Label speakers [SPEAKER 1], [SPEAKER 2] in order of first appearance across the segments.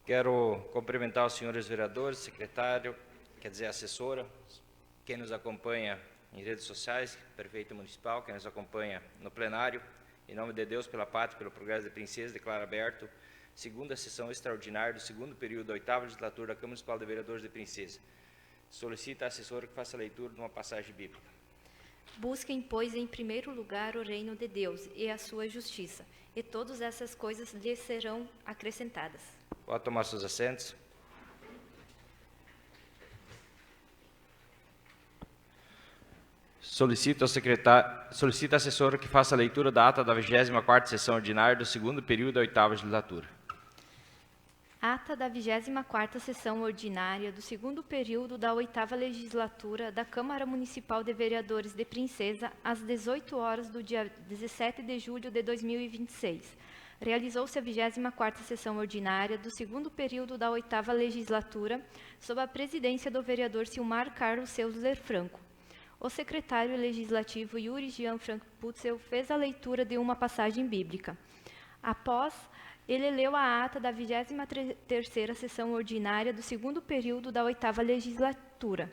[SPEAKER 1] Quero cumprimentar os senhores vereadores, secretário, assessora, quem nos acompanha em redes sociais, prefeito municipal, quem nos acompanha no plenário. Em nome de Deus, pela pátria e pelo progresso de Princesa, declaro aberto segunda sessão extraordinária do segundo período da 8ª legislatura da Câmara Municipal de Vereadores de Princesa. Solicito à assessora que faça a leitura de uma passagem bíblica.
[SPEAKER 2] Busquem, pois, em primeiro lugar o reino de Deus e a sua justiça, e todas essas coisas lhes serão acrescentadas.
[SPEAKER 1] Pode tomar seus assentos. Solicito à assessora que faça a leitura da ata da 24ª sessão ordinária do segundo período da 8ª legislatura.
[SPEAKER 2] Ata da 24ª sessão ordinária do segundo período da 8ª legislatura da Câmara Municipal de Vereadores de Princesa, às 18 horas do dia 17 de julho de 2026. Realizou-se a 24ª sessão ordinária do segundo período da 8ª legislatura, sob a presidência do vereador Silmar Carlos Seusler Franco. O secretário legislativo Yuri Jean Franco Putzel fez a leitura de uma passagem bíblica. Após, ele leu a ata da 23ª sessão ordinária do segundo período da 8ª legislatura,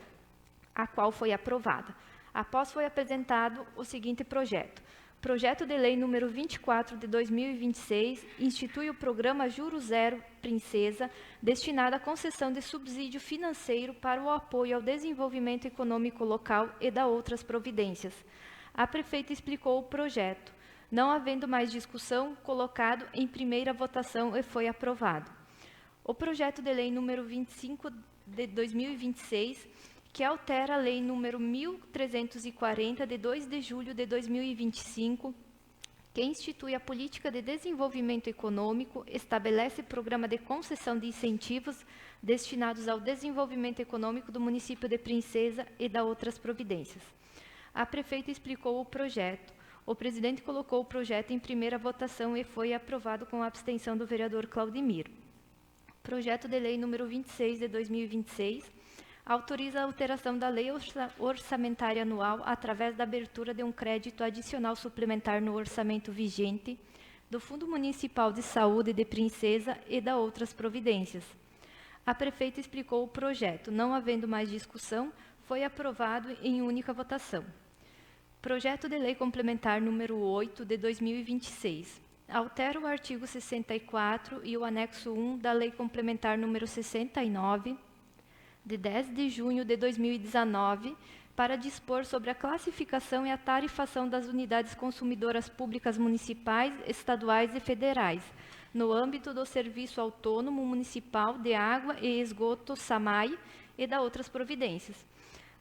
[SPEAKER 2] a qual foi aprovada. Após, foi apresentado o seguinte projeto. Projeto de Lei número 24 de 2026 institui o programa Juro Zero Princesa, destinado à concessão de subsídio financeiro para o apoio ao desenvolvimento econômico local e da outras providências. A prefeita explicou o projeto. Não havendo mais discussão, colocado em primeira votação e foi aprovado. O projeto de lei número 25 de 2026, que altera a lei número 1340 de 2 de julho de 2025, que institui a política de desenvolvimento econômico, estabelece programa de concessão de incentivos destinados ao desenvolvimento econômico do município de Princesa e da outras providências. A prefeita explicou o projeto. O presidente colocou o projeto em primeira votação e foi aprovado com a abstenção do vereador Claudemir. Projeto de lei número 26 de 2026 autoriza a alteração da lei orçamentária anual através da abertura de um crédito adicional suplementar no orçamento vigente do Fundo Municipal de Saúde de Princesa e da outras providências. A prefeita explicou o projeto. Não havendo mais discussão, foi aprovado em única votação. Projeto de Lei Complementar número 8 de 2026. Altera o artigo 64 e o anexo 1 da Lei Complementar número 69, de 10 de junho de 2019, para dispor sobre a classificação e a tarifação das unidades consumidoras públicas municipais, estaduais e federais, no âmbito do Serviço Autônomo Municipal de Água e Esgoto, SAMAI, e da outras providências.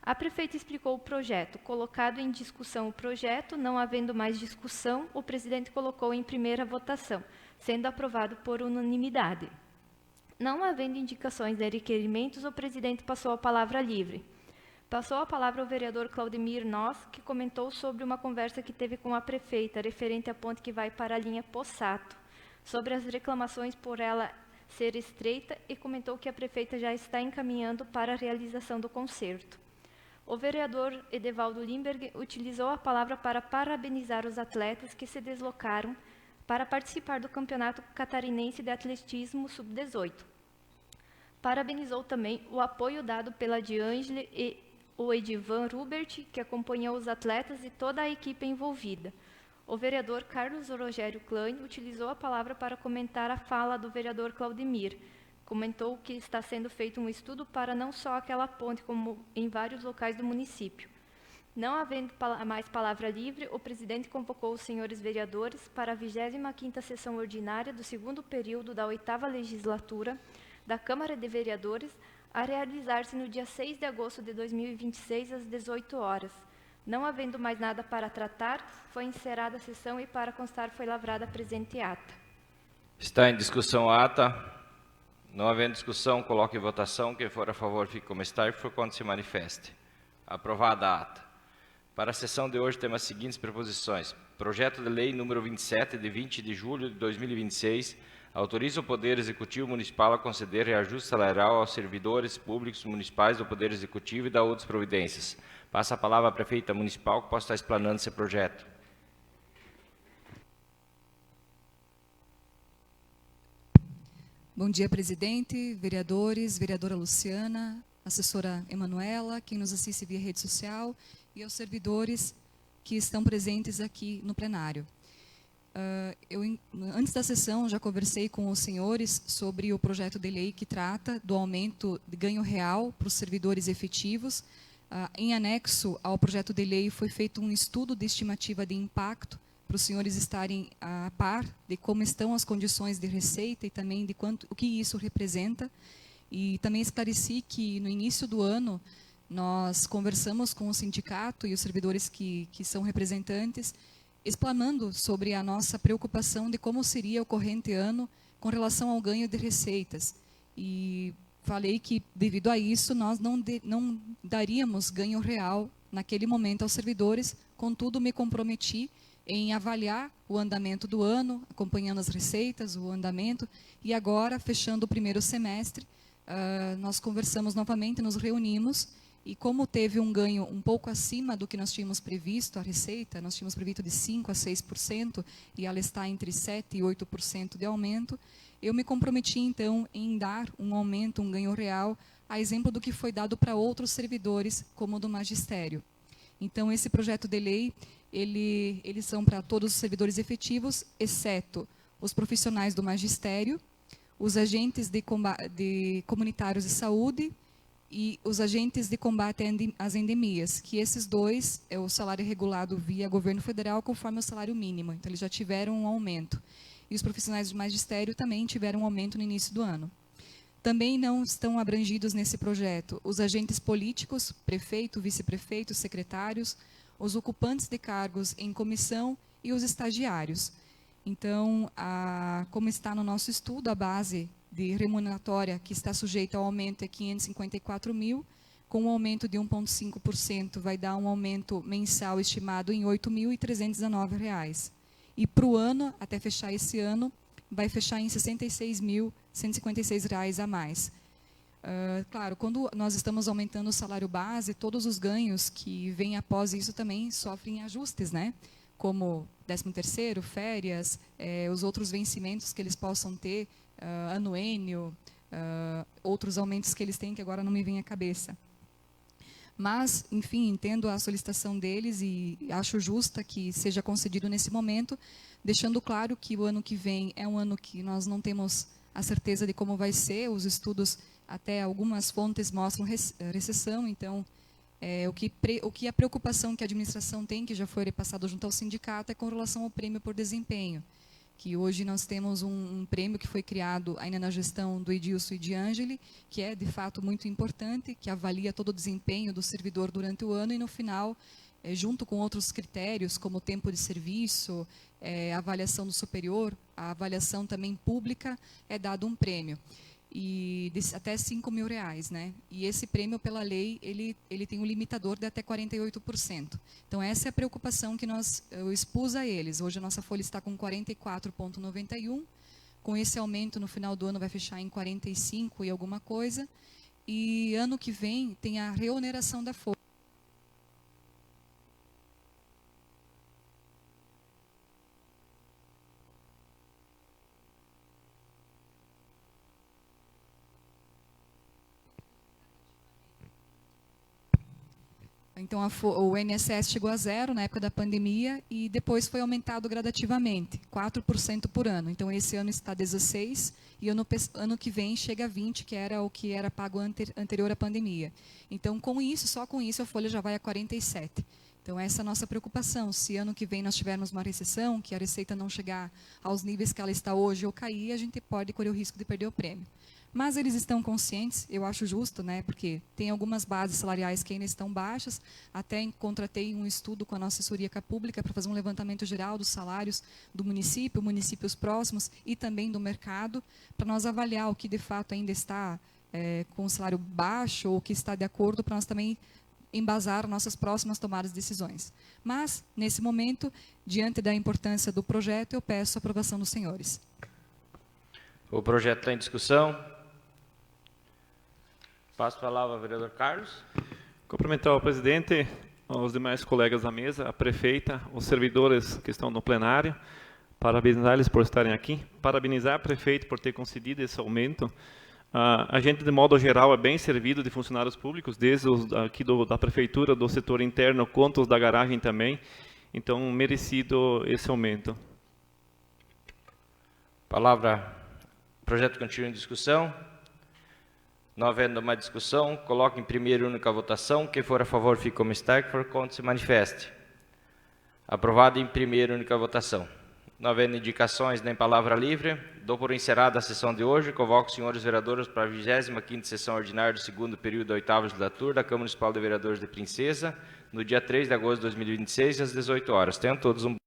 [SPEAKER 2] A prefeita explicou o projeto. Colocado em discussão o projeto, não havendo mais discussão, o presidente colocou em primeira votação, sendo aprovado por unanimidade. Não havendo indicações de requerimentos, o presidente passou a palavra livre. Passou a palavra ao vereador Claudemir Noss, que comentou sobre uma conversa que teve com a prefeita, referente à ponte que vai para a linha Possato, sobre as reclamações por ela ser estreita, e comentou que a prefeita já está encaminhando para a realização do conserto. O vereador Edevaldo Limberg utilizou a palavra para parabenizar os atletas que se deslocaram para participar do Campeonato Catarinense de Atletismo Sub-18. Parabenizou também o apoio dado pela Diângele e o Edivan Rubert, que acompanhou os atletas e toda a equipe envolvida. O vereador Carlos Rogério Klein utilizou a palavra para comentar a fala do vereador Claudemir. Comentou que está sendo feito um estudo para não só aquela ponte, como em vários locais do município. Não havendo mais palavra livre, o presidente convocou os senhores vereadores para a 25ª sessão ordinária do segundo período da 8ª legislatura da Câmara de Vereadores, a realizar-se no dia 6 de agosto de 2026, às 18 horas. Não havendo mais nada para tratar, foi encerrada a sessão e, para constar, foi lavrada a presente ata.
[SPEAKER 1] Está em discussão a ata. Não havendo discussão, coloque em votação. Quem for a favor, fique como está, e for contra, se manifeste. Aprovada a ata. Para a sessão de hoje, temos as seguintes proposições. Projeto de Lei número 27, de 20 de julho de 2026, autoriza o Poder Executivo Municipal a conceder reajuste salarial aos servidores públicos municipais do Poder Executivo e da outras providências. Passa a palavra à prefeita municipal, que possa estar explanando esse projeto.
[SPEAKER 3] Bom dia, presidente, vereadores, vereadora Luciana, assessora Emanuela, quem nos assiste via rede social e aos servidores que estão presentes aqui no plenário. Antes da sessão, já conversei com os senhores sobre o projeto de lei que trata do aumento de ganho real para os servidores efetivos. Em anexo ao projeto de lei foi feito um estudo de estimativa de impacto para os senhores estarem a par de como estão as condições de receita e também de o que isso representa. E também esclareci que no início do ano nós conversamos com o sindicato e os servidores que são representantes, explanando sobre a nossa preocupação de como seria o corrente ano com relação ao ganho de receitas. E falei que, devido a isso, nós não daríamos ganho real naquele momento aos servidores, contudo, me comprometi em avaliar o andamento do ano, acompanhando as receitas, o andamento, e agora, fechando o primeiro semestre, nós conversamos novamente, nos reunimos, e como teve um ganho um pouco acima do que nós tínhamos previsto, a receita, nós tínhamos previsto de 5% a 6%, e ela está entre 7% e 8% de aumento, eu me comprometi, então, em dar um aumento, um ganho real, a exemplo do que foi dado para outros servidores, como o do magistério. Então, esse projeto de lei, eles são para todos os servidores efetivos, exceto os profissionais do magistério, os agentes de comunitários de saúde e os agentes de combate às endemias, que esses dois é o salário regulado via governo federal conforme o salário mínimo. Então, eles já tiveram um aumento. E os profissionais do magistério também tiveram um aumento no início do ano. Também não estão abrangidos nesse projeto os agentes políticos, prefeito, vice-prefeito, secretários, os ocupantes de cargos em comissão e os estagiários. Então, como está no nosso estudo, a base de remuneratória que está sujeita ao aumento é 554 mil, com um aumento de 1,5% vai dar um aumento mensal estimado em R$ 8.319. E para o ano, até fechar esse ano, vai fechar em R$ 66.156 a mais. Claro, quando nós estamos aumentando o salário base, todos os ganhos que vêm após isso também sofrem ajustes, né? Como 13º, férias, os outros vencimentos que eles possam ter, anuênio, outros aumentos que eles têm que agora não me vem à cabeça. Mas, enfim, entendo a solicitação deles e acho justa que seja concedido nesse momento, deixando claro que o ano que vem é um ano que nós não temos a certeza de como vai ser, os estudos, até algumas fontes mostram recessão, então, o que a preocupação que a administração tem, que já foi repassado junto ao sindicato, é com relação ao prêmio por desempenho, que hoje nós temos um prêmio que foi criado ainda na gestão do Edilson e de Angeli, que é, de fato, muito importante, que avalia todo o desempenho do servidor durante o ano e, no final, junto com outros critérios, como o tempo de serviço, a avaliação do superior, a avaliação também pública, é dado um prêmio. E até R$ 5.000, né? E esse prêmio, pela lei, ele tem um limitador de até 48%. Então, essa é a preocupação que eu expus a eles. Hoje, a nossa folha está com 44,91. Com esse aumento, no final do ano, vai fechar em 45 e alguma coisa. E ano que vem, tem a reoneração da folha. Então, o INSS chegou a 0 na época da pandemia e depois foi aumentado gradativamente, 4% por ano. Então, esse ano está 16 e ano que vem chega a 20, que era o que era pago anterior à pandemia. Então, só com isso, a folha já vai a 47. Então, essa é a nossa preocupação. Se ano que vem nós tivermos uma recessão, que a receita não chegar aos níveis que ela está hoje ou cair, a gente pode correr o risco de perder o prêmio. Mas eles estão conscientes, eu acho justo, né, porque tem algumas bases salariais que ainda estão baixas, até contratei um estudo com a nossa assessoria pública para fazer um levantamento geral dos salários do município, municípios próximos e também do mercado, para nós avaliar o que de fato ainda está com o salário baixo ou o que está de acordo, para nós também embasar nossas próximas tomadas de decisões. Mas, nesse momento, diante da importância do projeto, eu peço a aprovação dos senhores.
[SPEAKER 1] O projeto está em discussão. Passo a palavra ao vereador Carlos.
[SPEAKER 4] Cumprimentar o presidente, os demais colegas da mesa, a prefeita, os servidores que estão no plenário. Parabenizar eles por estarem aqui. Parabenizar o prefeito por ter concedido esse aumento. A gente, de modo geral, é bem servido de funcionários públicos, desde os aqui da prefeitura, do setor interno, quanto os da garagem também. Então, merecido esse aumento.
[SPEAKER 1] Palavra, projeto contínuo em discussão. Não havendo mais discussão, coloque em primeira e única votação. Quem for a favor, fique como está. Quem for contra, se manifeste. Aprovado em primeira e única votação. Não havendo indicações nem palavra livre, dou por encerrada a sessão de hoje. Convoco os senhores vereadores para a 25ª sessão ordinária do segundo período da 8ª legislatura da Câmara Municipal de Vereadores de Princesa, no dia 3 de agosto de 2026, às 18 horas. Tenham todos um